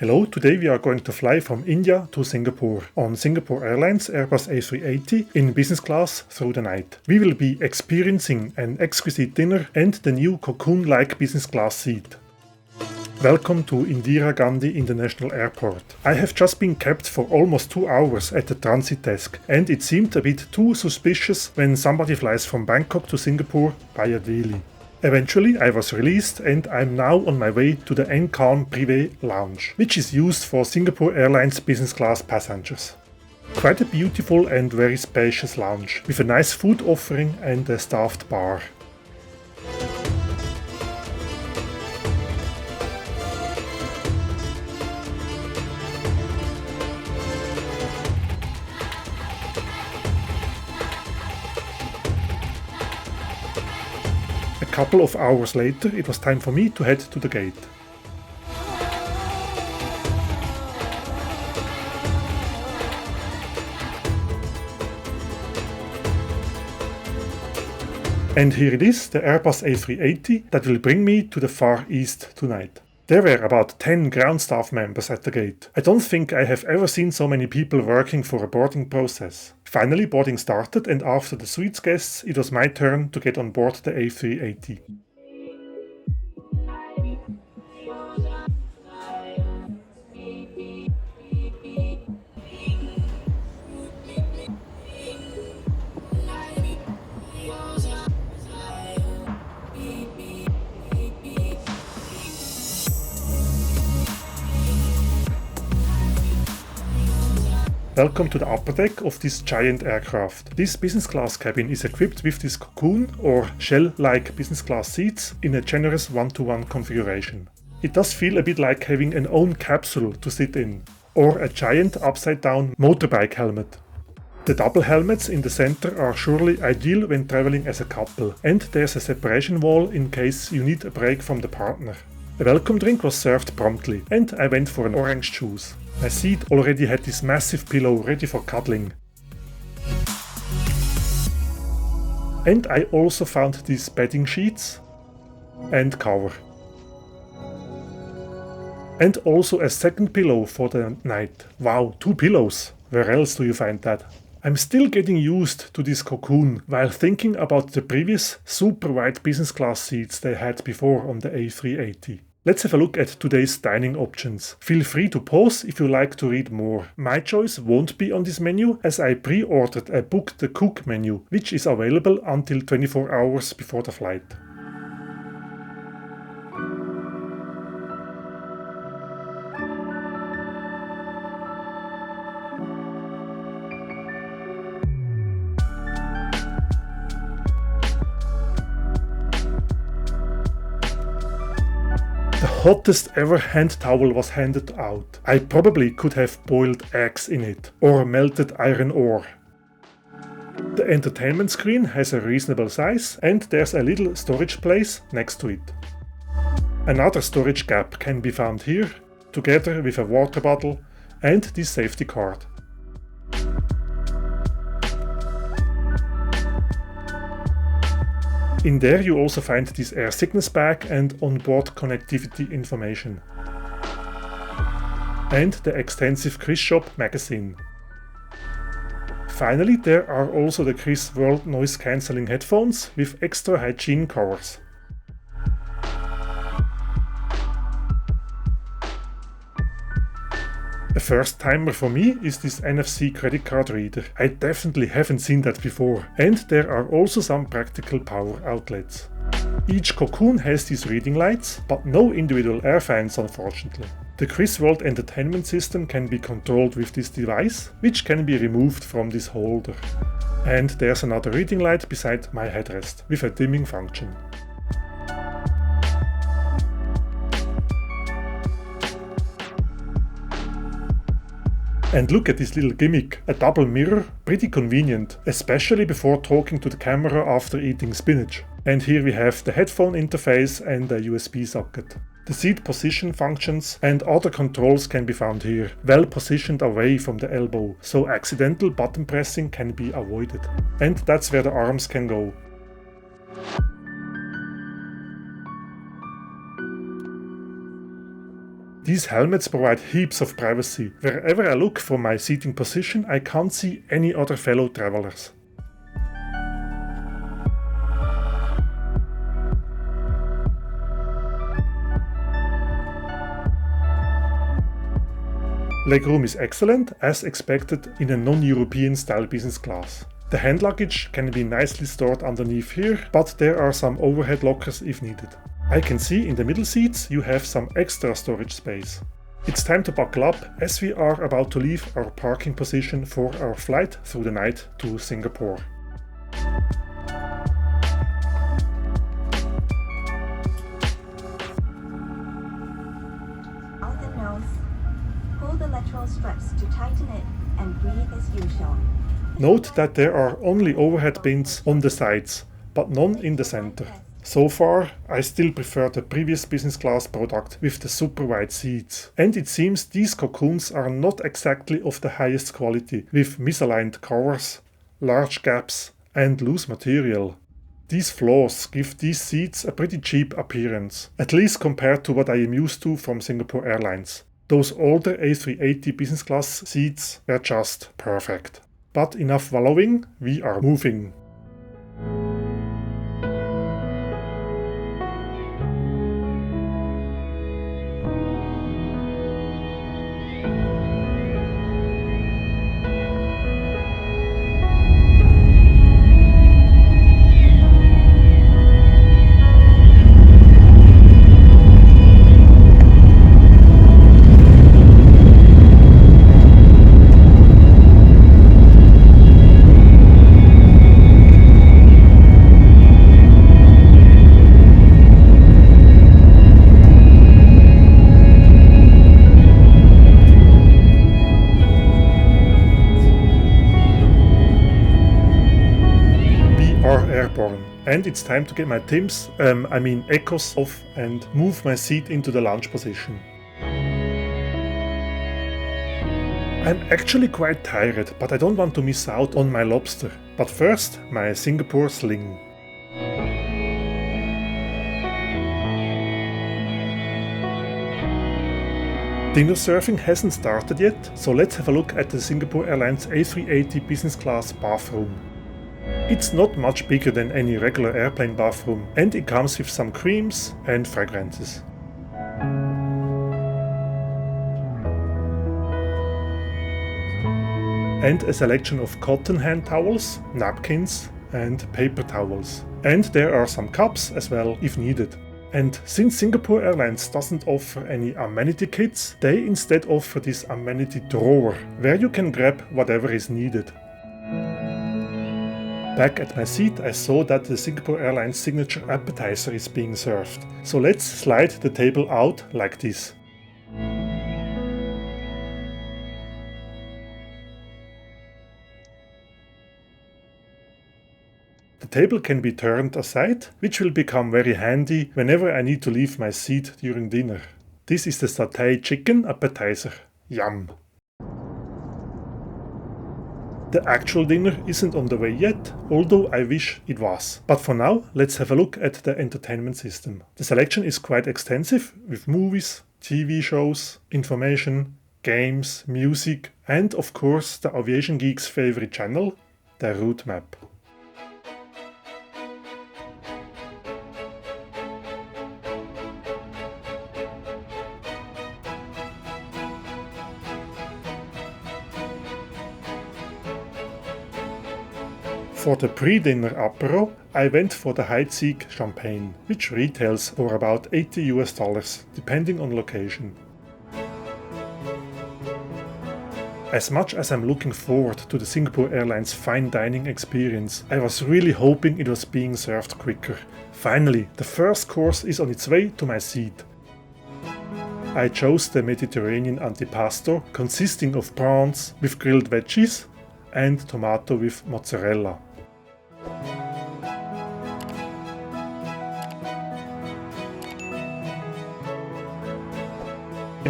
Hello, today we are going to fly from India to Singapore on Singapore Airlines Airbus A380 in business class through the night. We will be experiencing an exquisite dinner and the new cocoon-like business class seat. Welcome to Indira Gandhi International Airport. I have just been kept for almost 2 hours at the transit desk and it seemed a bit too suspicious when somebody flies from Bangkok to Singapore via Delhi. Eventually I was released and I'm now on my way to the Encalm Privé Lounge, which is used for Singapore Airlines business class passengers. Quite a beautiful and very spacious lounge, with a nice food offering and a staffed bar. A couple of hours later, it was time for me to head to the gate. And here it is, the Airbus A380 that will bring me to the Far East tonight. There were about 10 ground staff members at the gate. I don't think I have ever seen so many people working for a boarding process. Finally, boarding started, and after the suites guests, it was my turn to get on board the A380. Welcome to the upper deck of this giant aircraft. This business class cabin is equipped with this cocoon or shell-like business class seats in a generous 1-to-1 configuration. It does feel a bit like having an own capsule to sit in, or a giant upside-down motorbike helmet. The double helmets in the center are surely ideal when traveling as a couple, and there's a separation wall in case you need a break from the partner. A welcome drink was served promptly, and I went for an orange juice. My seat already had this massive pillow ready for cuddling. And I also found these bedding sheets and cover. And also a second pillow for the night. Wow, 2 pillows! Where else do you find that? I'm still getting used to this cocoon while thinking about the previous super wide business class seats they had before on the A380. Let's have a look at today's dining options. Feel free to pause if you like to read more. My choice won't be on this menu as I pre-ordered a Book the Cook menu, which is available until 24 hours before the flight. The hottest ever hand towel was handed out. I probably could have boiled eggs in it, or melted iron ore. The entertainment screen has a reasonable size, and there's a little storage place next to it. Another storage gap can be found here, together with a water bottle and this safety card. In there you also find this air sickness bag and onboard connectivity information. And the extensive Chris Shop magazine. Finally, there are also the Chris World noise cancelling headphones with extra hygiene covers. A first timer for me is this NFC credit card reader. I definitely haven't seen that before. And there are also some practical power outlets. Each cocoon has these reading lights, but no individual air fans unfortunately. The Chris World entertainment system can be controlled with this device, which can be removed from this holder. And there's another reading light beside my headrest, with a dimming function. And look at this little gimmick, a double mirror, pretty convenient, especially before talking to the camera after eating spinach. And here we have the headphone interface and a USB socket. The seat position functions and other controls can be found here, well positioned away from the elbow, so accidental button pressing can be avoided. And that's where the arms can go. These helmets provide heaps of privacy. Wherever I look from my seating position, I can't see any other fellow travelers. Legroom is excellent, as expected in a non-European style business class. The hand luggage can be nicely stored underneath here, but there are some overhead lockers if needed. I can see in the middle seats you have some extra storage space. It's time to buckle up as we are about to leave our parking position for our flight through the night to Singapore. Out the nose. Pull the lateral straps to tighten it and breathe as usual. Note that there are only overhead bins on the sides, but none in the center. So far, I still prefer the previous business class product with the super wide seats. And it seems these cocoons are not exactly of the highest quality, with misaligned covers, large gaps and loose material. These flaws give these seats a pretty cheap appearance, at least compared to what I am used to from Singapore Airlines. Those older A380 business class seats were just perfect. But enough wallowing, we are moving. Airborne. And it's time to get my Echos off and move my seat into the lounge position. I'm actually quite tired, but I don't want to miss out on my lobster. But first, my Singapore sling. Dinner serving hasn't started yet, so let's have a look at the Singapore Airlines A380 business class bathroom. It's not much bigger than any regular airplane bathroom, and it comes with some creams and fragrances. And a selection of cotton hand towels, napkins and paper towels. And there are some cups as well if needed. And since Singapore Airlines doesn't offer any amenity kits, they instead offer this amenity drawer, where you can grab whatever is needed. Back at my seat, I saw that the Singapore Airlines signature appetizer is being served. So let's slide the table out like this. The table can be turned aside, which will become very handy whenever I need to leave my seat during dinner. This is the satay chicken appetizer. Yum! The actual dinner isn't on the way yet, although I wish it was. But for now, let's have a look at the entertainment system. The selection is quite extensive, with movies, TV shows, information, games, music, and of course the aviation geek's favorite channel, the route map. For the pre-dinner apero, I went for the Heidsieck champagne, which retails for about $80 depending on location. As much as I'm looking forward to the Singapore Airlines fine dining experience, I was really hoping it was being served quicker. Finally, the first course is on its way to my seat. I chose the Mediterranean antipasto, consisting of prawns with grilled veggies and tomato with mozzarella.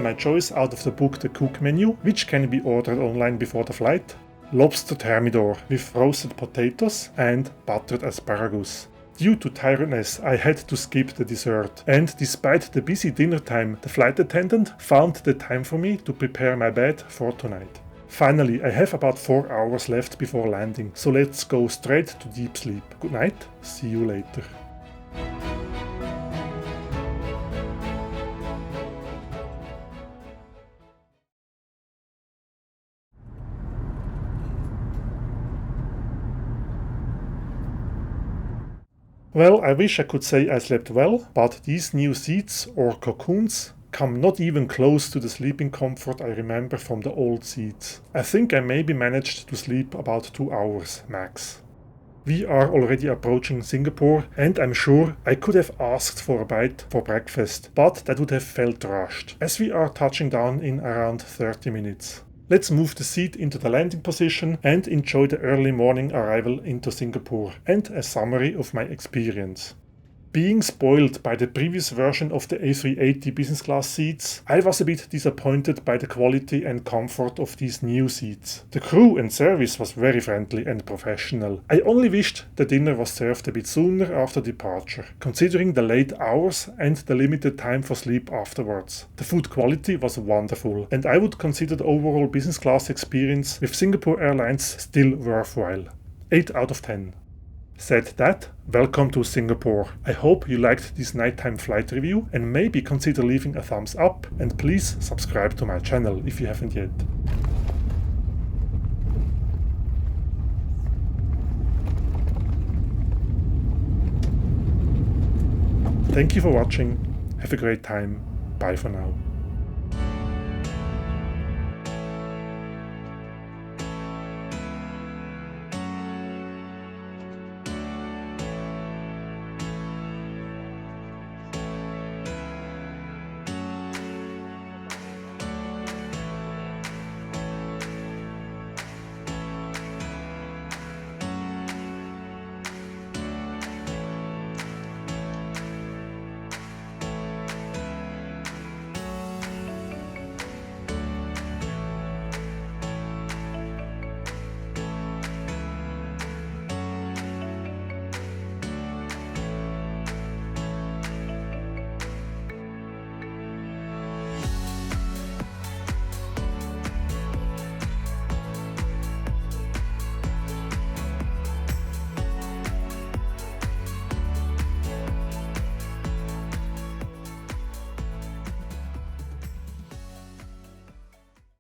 My choice out of the book The Cook menu, which can be ordered online before the flight. Lobster thermidor with roasted potatoes and buttered asparagus. Due to tiredness, I had to skip the dessert, and despite the busy dinner time, the flight attendant found the time for me to prepare my bed for tonight. Finally, I have about 4 hours left before landing, so let's go straight to deep sleep. Good night, see you later. Well, I wish I could say I slept well, but these new seats, or cocoons, come not even close to the sleeping comfort I remember from the old seats. I think I maybe managed to sleep about 2 hours max. We are already approaching Singapore, and I'm sure I could have asked for a bite for breakfast, but that would have felt rushed, as we are touching down in around 30 minutes. Let's move the seat into the landing position and enjoy the early morning arrival into Singapore and a summary of my experience. Being spoiled by the previous version of the A380 business class seats, I was a bit disappointed by the quality and comfort of these new seats. The crew and service was very friendly and professional. I only wished the dinner was served a bit sooner after departure, considering the late hours and the limited time for sleep afterwards. The food quality was wonderful, and I would consider the overall business class experience with Singapore Airlines still worthwhile. 8 out of 10. Said that, welcome to Singapore. I hope you liked this nighttime flight review and maybe consider leaving a thumbs up, and please subscribe to my channel if you haven't yet. Thank you for watching. Have a great time. Bye for now.